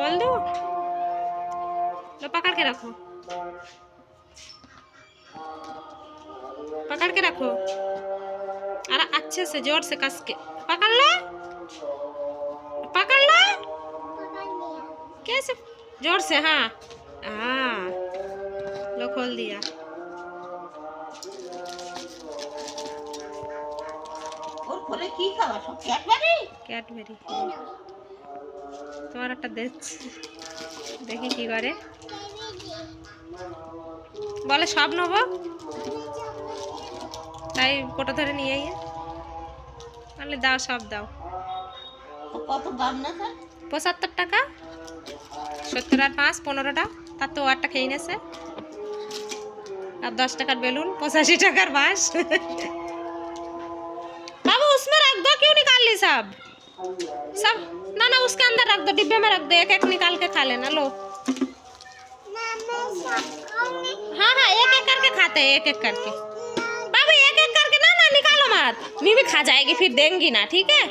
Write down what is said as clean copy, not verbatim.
बोल दो। लो पकड़ के रखो, पकड़ के रखो। अरे अच्छे से जोर से कस के पकड़ लो, पकड़ लो। कैसे? जोर से। हाँ हाँ, लो खोल दिया। और खोले की खावा सब कैडबेरी कैडबेरी তোমার একটা দেখি কি করে। বলে সব নেবো, তাই কোটা ধরে নিয়ে আইয়ে বলে দাও, সব দাও। কত দাম না স্যার? 75 টাকা। 70 আর 5 15টা, তার তো আটটা খেয়ে নেছে। আর 10 টাকার বেলুন, 85 টাকার বাঁশ। बाबू उसमें रख दो, क्यों निकाल ली सब? सब ना ना उसके अंदर रख दो, डिब्बे में रख दो, एक एक निकाल के खा लेना। लो हाँ हाँ, एक एक करके खाते हैं, एक एक करके। बाबू एक एक करके, ना ना निकालो मत, मी भी खा जाएगी फिर देंगी ना, ठीक है।